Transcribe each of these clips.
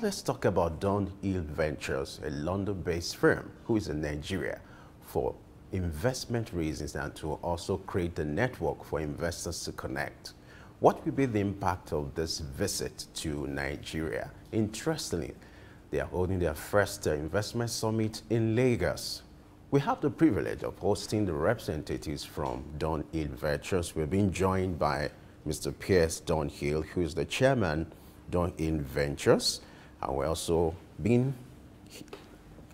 let's talk about Dunhill Ventures, a London-based firm who is in Nigeria for investment reasons and to also create a network for investors to connect. What will be the impact of this visit to Nigeria? Interestingly, they are holding their first investment summit in Lagos. We have the privilege of hosting the representatives from Dunhill Ventures. We're being joined by Mr. Pier Dunhill, who is the chairman Dunhill Ventures, and we're also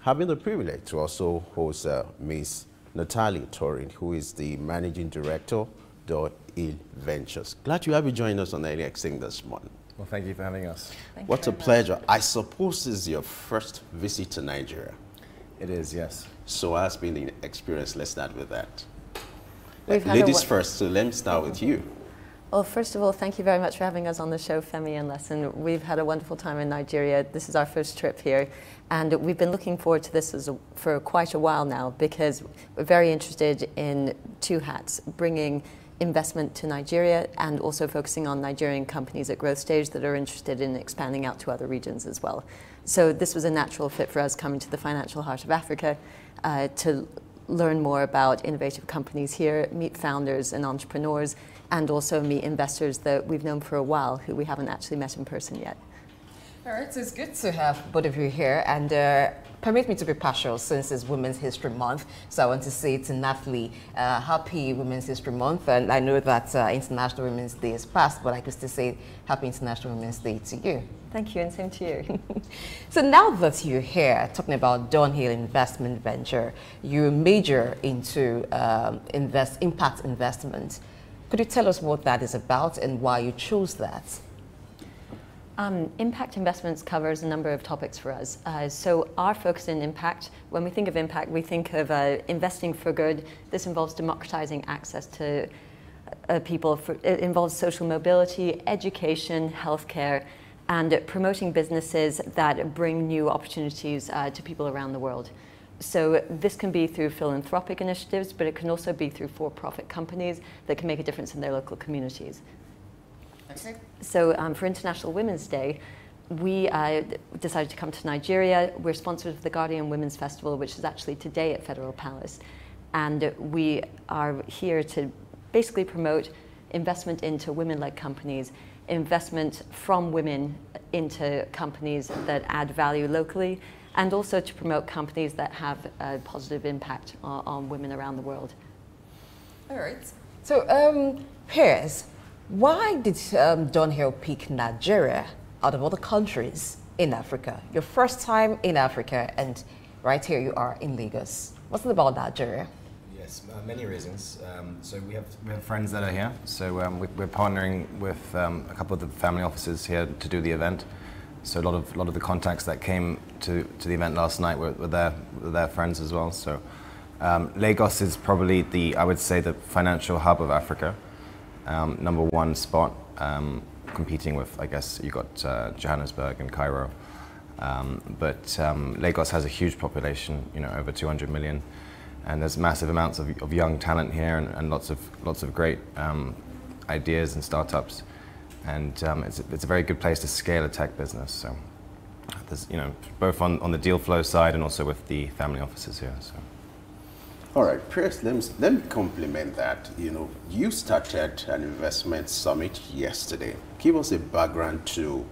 having the privilege to also host Ms. Natalie Torin, who is the managing director Dunhill Ventures. Glad to have you join us on NXT this morning. Well, thank you for having us. What a pleasure. I suppose this is your first visit to Nigeria. It is, yes. So has been the experience. Let's start with that. Ladies first, so let me start with you. Well, first of all, thank you very much for having us on the show, Femi and Lesson. We've had a wonderful time in Nigeria. This is our first trip here, and we've been looking forward to this for quite a while now because we're very interested in two hats, bringing investment to Nigeria and also focusing on Nigerian companies at growth stage that are interested in expanding out to other regions as well. So this was a natural fit for us coming to the financial heart of Africa to learn more about innovative companies here, meet founders and entrepreneurs, and also meet investors that we've known for a while who we haven't actually met in person yet. All right, so it's good to have both of you here, and permit me to be partial since it's Women's History Month. So I want to say to Natalie, happy Women's History Month, and I know that International Women's Day is past, but I could still say happy International Women's Day to you. Thank you, and same to you. So now that you're here talking about Dunhill Investment Venture, you major into impact investment. Could you tell us what that is about and why you chose that? Impact investments covers a number of topics for us. So our focus in impact, when we think of impact, we think of investing for good. This involves democratizing access to people. It involves social mobility, education, healthcare, and promoting businesses that bring new opportunities to people around the world. So this can be through philanthropic initiatives, but it can also be through for-profit companies that can make a difference in their local communities. Okay. So for International Women's Day, we decided to come to Nigeria. We're sponsors of the Guardian Women's Festival, which is actually today at Federal Palace. And we are here to basically promote investment into women-led companies, investment from women into companies that add value locally, and also to promote companies that have a positive impact on women around the world. All right. So, Piers, why did Dunhill pick Nigeria out of other countries in Africa? Your first time in Africa, and right here you are in Lagos. What's it about Nigeria? Yes, many reasons. So we have friends that are here. So we're partnering with a couple of the family offices here to do the event. So a lot of the contacts that came to the event last night were their friends as well. So Lagos is probably I would say the financial hub of Africa. Number one spot, competing with, I guess, you got Johannesburg and Cairo. But Lagos has a huge population, over 200 million. And there's massive amounts of young talent here and lots of great ideas and startups. And it's a very good place to scale a tech business. So there's, both on the deal flow side and also with the family offices here. So. All right, Chris, let me complement that. You started an investment summit yesterday. Give us a background to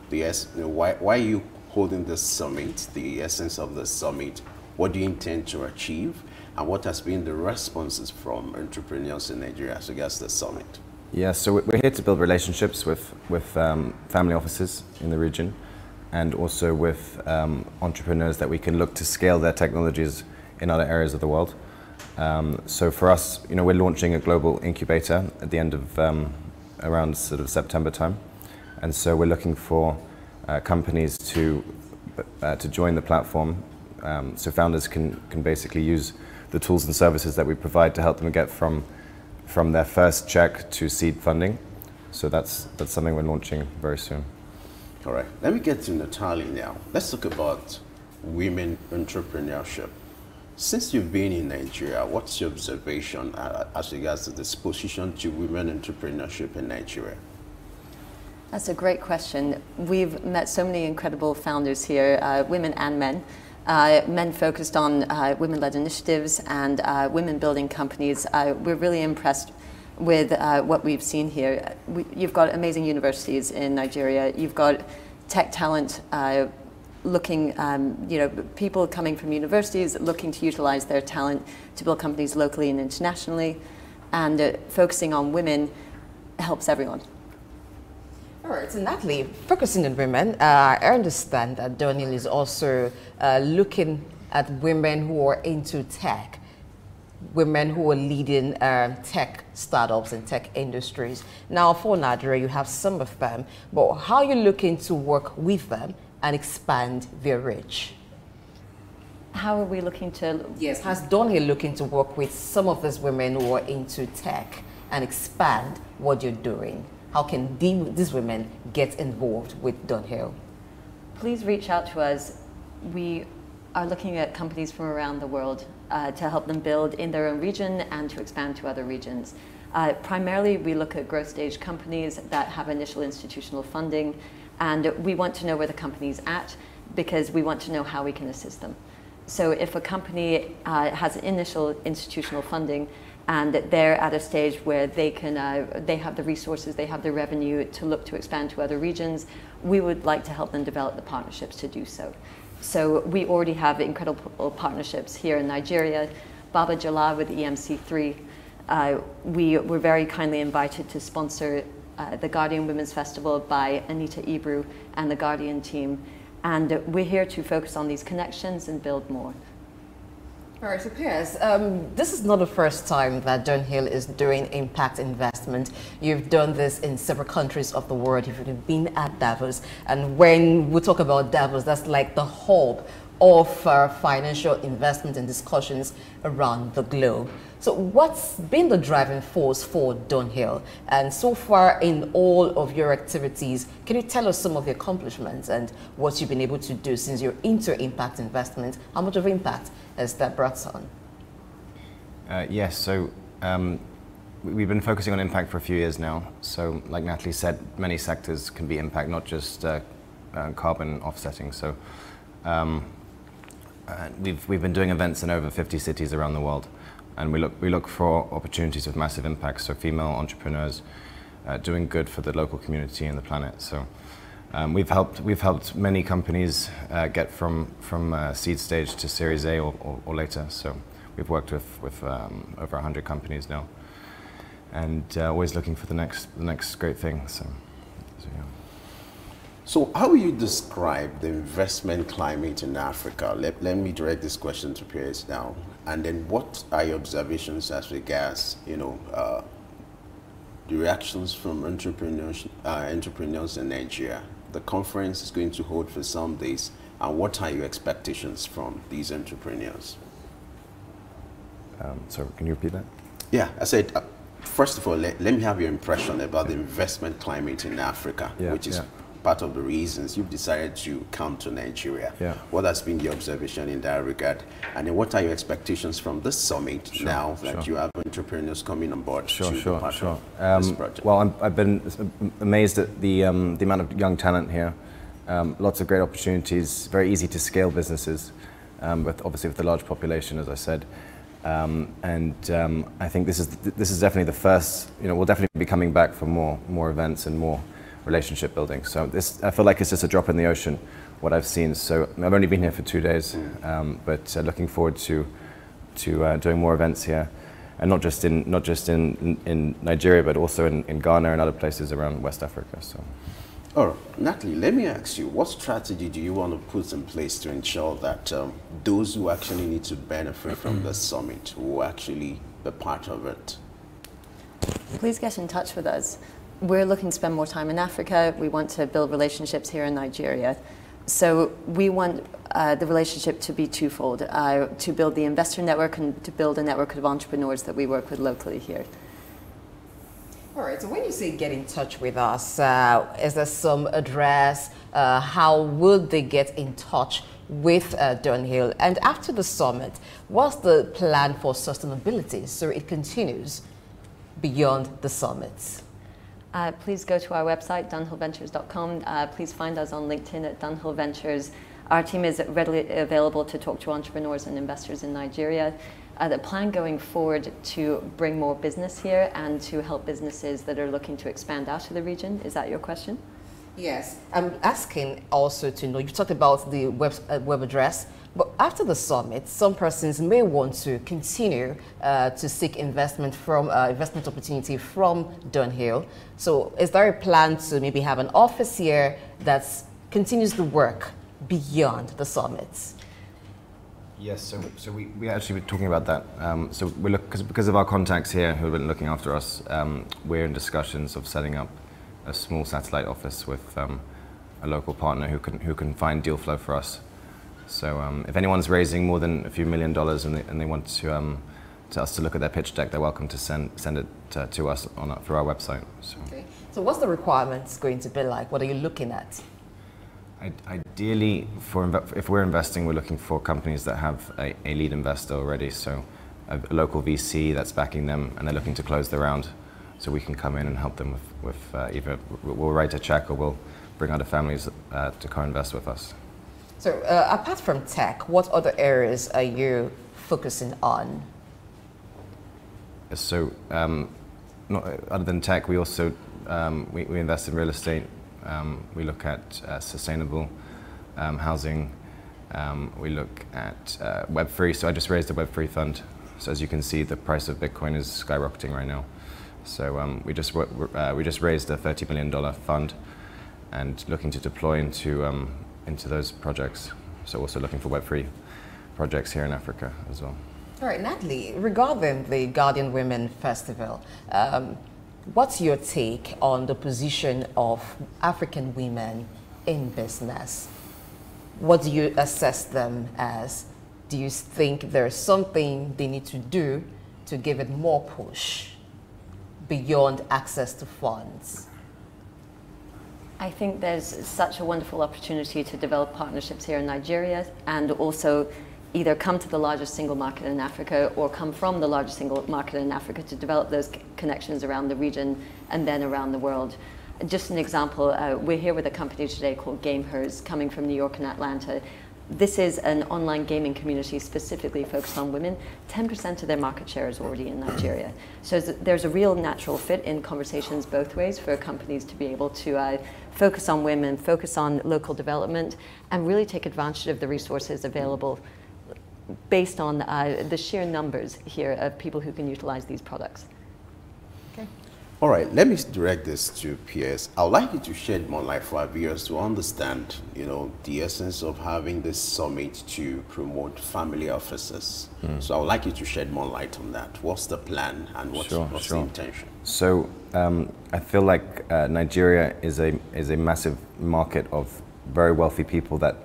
why are you holding this summit, the essence of the summit, what do you intend to achieve, and what has been the responses from entrepreneurs in Nigeria as regards the summit? Yeah, so we're here to build relationships with family offices in the region and also with entrepreneurs that we can look to scale their technologies in other areas of the world. So for us, we're launching a global incubator at the end of around sort of September time. And so we're looking for companies to join the platform so founders can basically use the tools and services that we provide to help them get from their first check to seed funding. So that's something we're launching very soon. All right, let me get to Natalie now. Let's talk about women entrepreneurship. Since you've been in Nigeria, what's your observation as regards to this position to women entrepreneurship in Nigeria? That's a great question. We've met so many incredible founders here, women and men. Men focused on women-led initiatives and women building companies. We're really impressed with what we've seen here. You've got amazing universities in Nigeria. You've got tech talent looking, people coming from universities looking to utilize their talent to build companies locally and internationally. And focusing on women helps everyone. All right, so Natalie, focusing on women, I understand that Dunhill is also looking at women who are into tech, women who are leading tech startups and tech industries. Now, for Nigeria, you have some of them, but how are you looking to work with them and expand their reach? How are we looking to... Yes, has Dunhill looking to work with some of these women who are into tech and expand what you're doing? How can these women get involved with Dunhill? Please reach out to us. We are looking at companies from around the world to help them build in their own region and to expand to other regions. Primarily, we look at growth stage companies that have initial institutional funding, and we want to know where the company's at because we want to know how we can assist them. So if a company has initial institutional funding and they're at a stage where they can, they have the resources, they have the revenue to look to expand to other regions, we would like to help them develop the partnerships to do so. So we already have incredible partnerships here in Nigeria. Baba Jalal with EMC3. We were very kindly invited to sponsor the Guardian Women's Festival by Anita Ibru and the Guardian team. And we're here to focus on these connections and build more. All right, so Piers, this is not the first time that Dunhill is doing impact investment. You've done this in several countries of the world. You've been at Davos. And when we talk about Davos, that's like the hub of financial investment and discussions around the globe. So what's been the driving force for Dunhill? And so far in all of your activities, can you tell us some of the accomplishments and what you've been able to do since you're into impact investment? How much of impact has that brought on? Yes, so we've been focusing on impact for a few years now. So like Natalie said, many sectors can be impact, not just carbon offsetting. So we've been doing events in over 50 cities around the world. And we look for opportunities with massive impact, so female entrepreneurs doing good for the local community and the planet. So we've helped many companies get from seed stage to Series A or later. So we've worked with over 100 companies now, and always looking for the next great thing. So yeah. So how will you describe the investment climate in Africa? Let me direct this question to Piers now. And then what are your observations as regards, the reactions from entrepreneurs in Nigeria? The conference is going to hold for some days. And what are your expectations from these entrepreneurs? So can you repeat that? Yeah, I said, first of all, let me have your impression about the investment climate in Africa, which is part of the reasons you've decided to come to Nigeria. Yeah. What has been your observation in that regard? And then what are your expectations from this summit now that you have entrepreneurs coming on board to be part of this project? Well, I've been amazed at the amount of young talent here. Lots of great opportunities, very easy to scale businesses, obviously with the large population, as I said. I think this is definitely the first, we'll definitely be coming back for more events and more relationship building. So I feel like it's just a drop in the ocean, what I've seen. So I've only been here for 2 days, but looking forward to doing more events here, and not just in Nigeria, but also in Ghana and other places around West Africa. So. All right, Natalie, let me ask you, what strategy do you want to put in place to ensure that those who actually need to benefit from the summit will actually be part of it? Please get in touch with us. We're looking to spend more time in Africa. We want to build relationships here in Nigeria. So we want the relationship to be twofold, to build the investor network and to build a network of entrepreneurs that we work with locally here. All right, so when you say get in touch with us, is there some address? How would they get in touch with Dunhill? And after the summit, what's the plan for sustainability so it continues beyond the summit? Please go to our website, dunhillventures.com. Please find us on LinkedIn at Dunhill Ventures. Our team is readily available to talk to entrepreneurs and investors in Nigeria. The plan going forward to bring more business here and to help businesses that are looking to expand out of the region. Is that your question? Yes. I'm asking also to know, you talked about the web address, but after the summit, some persons may want to continue to seek investment opportunity from Dunhill. So is there a plan to maybe have an office here that continues the work beyond the summits? Yes, so we actually were talking about that. So we look because of our contacts here who have been looking after us. We're in discussions of setting up a small satellite office with a local partner who can find deal flow for us. So if anyone's raising more than a few $1 million and they want to us to look at their pitch deck, they're welcome to send it to us through our website. So. Okay. So what's the requirements going to be like? What are you looking at? Ideally, if we're investing, we're looking for companies that have a lead investor already, so a local VC that's backing them and they're looking to close the round, so we can come in and help them with either we'll write a check or we'll bring other families to co-invest with us. So apart from tech, what other areas are you focusing on? So other than tech, we also we invest in real estate. We look at sustainable housing. We look at Web3. So I just raised a Web3 fund. So as you can see, the price of Bitcoin is skyrocketing right now. So we just raised a $30 million fund and looking to deploy into those projects. So also looking for Web3 projects here in Africa as well. All right, Natalie, regarding the Guardian Women Festival, what's your take on the position of African women in business? What do you assess them as? Do you think there's something they need to do to give it more push beyond access to funds? I think there's such a wonderful opportunity to develop partnerships here in Nigeria and also either come to the largest single market in Africa or come from the largest single market in Africa to develop those connections around the region and then around the world. Just an example, we're here with a company today called GameHers coming from New York and Atlanta. This is an online gaming community specifically focused on women. 10% of their market share is already in Nigeria. So there's a real natural fit in conversations both ways for companies to be able to focus on women, focus on local development, and really take advantage of the resources available based on the sheer numbers here of people who can utilize these products. Okay. All right, let me direct this to Pier. I would like you to shed more light for our viewers to understand, the essence of having this summit to promote family offices. So I would like you to shed more light on that. What's the plan and what's the intention? So I feel like Nigeria is a massive market of very wealthy people that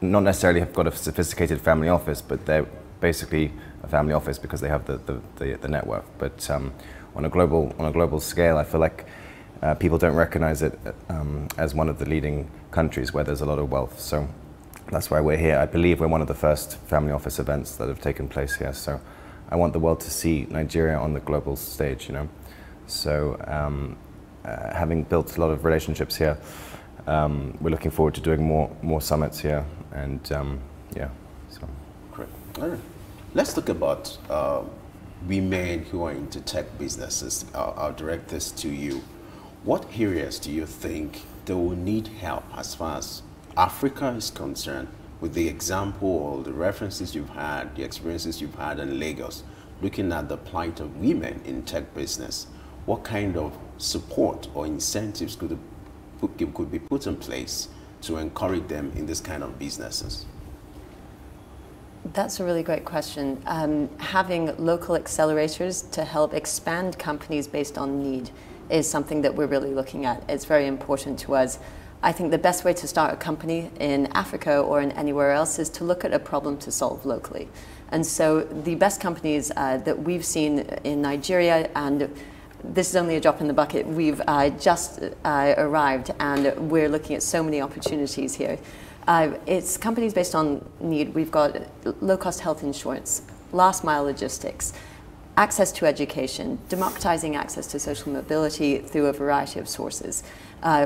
not necessarily have got a sophisticated family office, but they're basically a family office because they have the net worth. But on a global scale, I feel like people don't recognize it as one of the leading countries where there's a lot of wealth. So that's why we're here. I believe we're one of the first family office events that have taken place here. So I want the world to see Nigeria on the global stage, So having built a lot of relationships here, we're looking forward to doing more summits here, and yeah. So. Great. All right. Let's talk about women who are into tech businesses. I'll direct this to you. What areas do you think they will need help as far as Africa is concerned, with the example or the references you've had, the experiences you've had in Lagos, looking at the plight of women in tech business? What kind of support or incentives could be put in place to encourage them in this kind of businesses? That's a really great question. Having local accelerators to help expand companies based on need is something that we're really looking at. It's very important to us. I think the best way to start a company in Africa or in anywhere else is to look at a problem to solve locally. And so the best companies that we've seen in Nigeria, and this is only a drop in the bucket, we've just arrived and we're looking at so many opportunities here. It's companies based on need. We've got low-cost health insurance, last-mile logistics, access to education, democratizing access to social mobility through a variety of sources,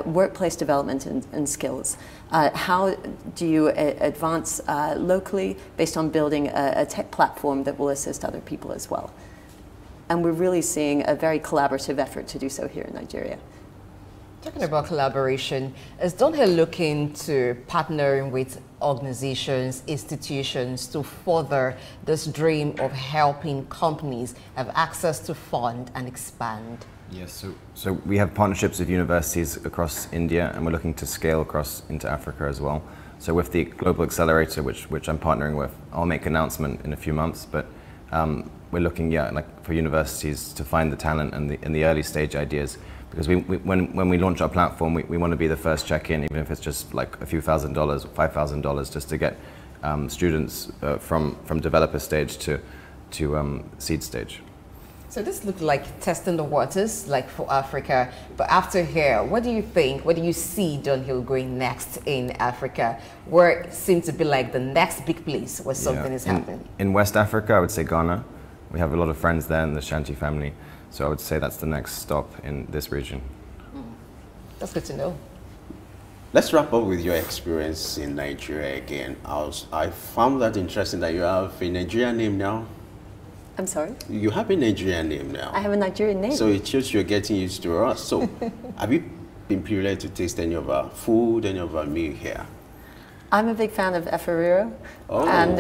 workplace development and skills. How do you advance locally based on building a tech platform that will assist other people as well? And we're really seeing a very collaborative effort to do so here in Nigeria. Talking about collaboration, is Dunhill looking to partnering with organizations, institutions to further this dream of helping companies have access to fund and expand? Yes, so we have partnerships with universities across India, and we're looking to scale across into Africa as well. So with the Global Accelerator, which I'm partnering with, I'll make an announcement in a few months, but we're looking, like for universities to find the talent and the early stage ideas. Because when we launch our platform, we want to be the first check-in, even if it's just like a few $1,000s, $5,000, just to get students from developer stage to seed stage. So this looked like testing the waters, like for Africa. But after here, what do you think? Where do you see Dunhill going next in Africa? Where it seems to be like the next big place where something is happening? In West Africa, I would say Ghana. We have a lot of friends there in the Shanti family. So I would say that's the next stop in this region. That's good to know. Let's wrap up with your experience in Nigeria again. I found that interesting that you have a Nigerian name now. I'm sorry? You have a Nigerian name now. I have a Nigerian name. So it shows you're getting used to us. So have you been privileged to taste any of our food, any of our meal here? I'm a big fan of Eferiro. Oh, and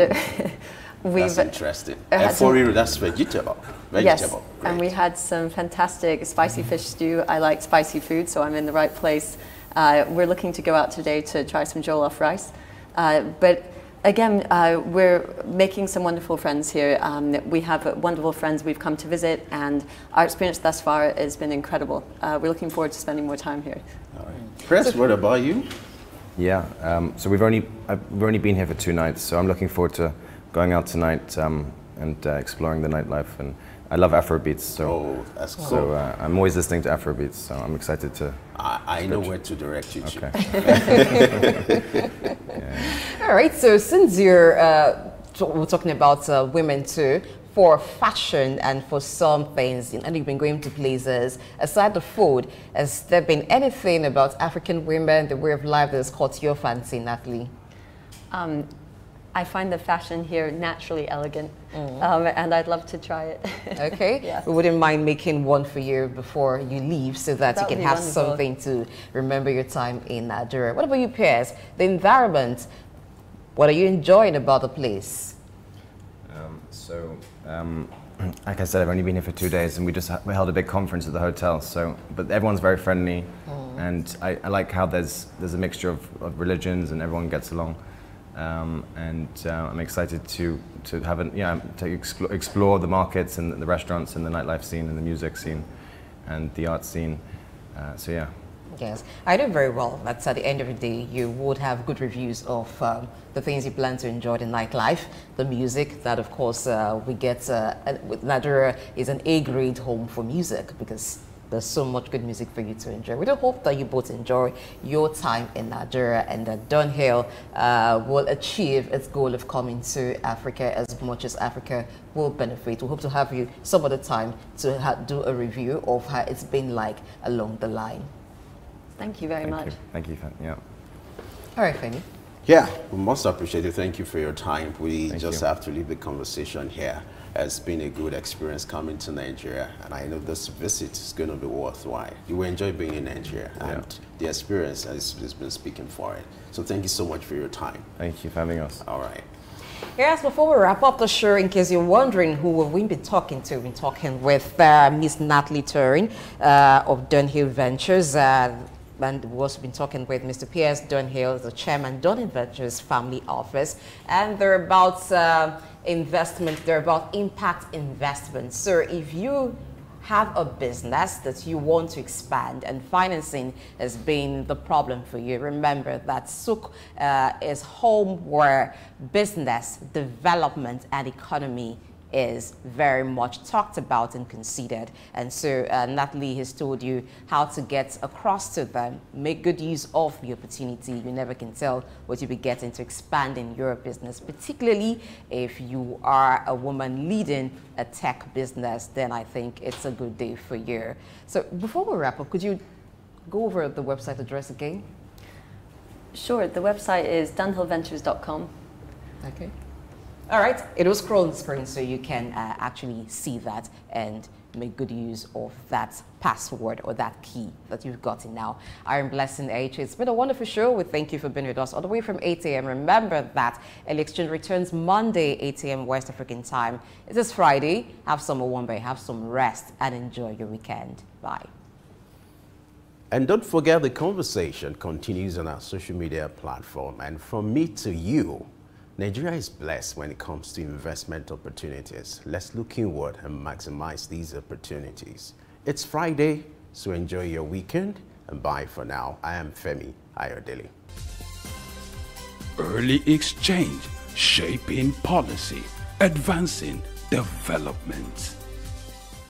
that's interesting. Eferiro, that's vegetable. Yes, Great. And we had some fantastic spicy fish stew. I like spicy food, so I'm in the right place. We're looking to go out today to try some jollof rice. But again, we're making some wonderful friends here. We have wonderful friends we've come to visit, and our experience thus far has been incredible. We're looking forward to spending more time here. All right. Chris, what about you? Yeah, so we've only been here for 2 nights, so I'm looking forward to going out tonight and exploring the nightlife. And I love Afrobeats, so that's cool. So I'm always listening to Afrobeats, so I'm excited to. I know where to direct you to. Okay. All right. So since we're talking about women too, for fashion and for some things, and you've been going to places aside the food, has there been anything about African women, the way of life that has caught your fancy, Natalie? I find the fashion here naturally elegant, and I'd love to try it. Okay. Yes. We wouldn't mind making one for you before you leave so that you can have wonderful. something to remember your time in Nigeria. What about you, Piers? The environment, what are you enjoying about the place? Like I said, I've only been here for 2 days, and we held a big conference at the hotel. But everyone's very friendly, and I like how there's a mixture of religions, and everyone gets along. I'm excited to explore the markets and the restaurants and the nightlife scene and the music scene and the art scene. So yeah. Yes, I know very well that at the end of the day, you would have good reviews of the things you plan to enjoy in nightlife, the music that, of course, we get. Nigeria is an A-grade home for music because there's so much good music for you to enjoy. We do hope that you both enjoy your time in Nigeria and that Dunhill will achieve its goal of coming to Africa as much as Africa will benefit. We hope to have you some other time to do a review of how it's been like along the line. Thank you very much. Thank you. Yeah. All right, Femi. Yeah, we most appreciate it. Thank you for your time. We Thank just you. have to leave the conversation here. It's been a good experience coming to Nigeria, and I know this visit is going to be worthwhile. You will enjoy being in Nigeria, and the experience has been speaking for it. So thank you so much for your time. Thank you for having us. All right. Yes, before we wrap up the show, in case you're wondering who we've been talking to, we've been talking with Miss Natalie Torin of Dunhill Ventures. And we've also been talking with Mr. Piers Dunhill, the chairman, Dunhill Ventures Family Office. And they're about investment, they're about impact investment. So if you have a business that you want to expand and financing has been the problem for you, remember that SOUQ is home where business, development, and economy is very much talked about and considered. And so Natalie has told you how to get across to them, make good use of the opportunity. You never can tell what you'll be getting to expand in your business, particularly if you are a woman leading a tech business, then I think it's a good day for you. So before we wrap up, could you go over the website address again? Sure, the website is dunhillventures.com. Okay. All right, it will scroll on the screen so you can actually see that and make good use of that password or that key that you've gotten now. I'm Blessing H. It's been a wonderful show. We thank you for being with us all the way from 8 a.m. Remember that Early Exchange returns Monday, 8 a.m. West African time. It is Friday. Have some Owambe, have some rest, and enjoy your weekend. Bye. And don't forget, the conversation continues on our social media platform. And from me to you, Nigeria is blessed when it comes to investment opportunities. Let's look inward and maximize these opportunities. It's Friday, so enjoy your weekend, and bye for now. I am Femi Ayodele. Early Exchange, shaping policy, advancing development.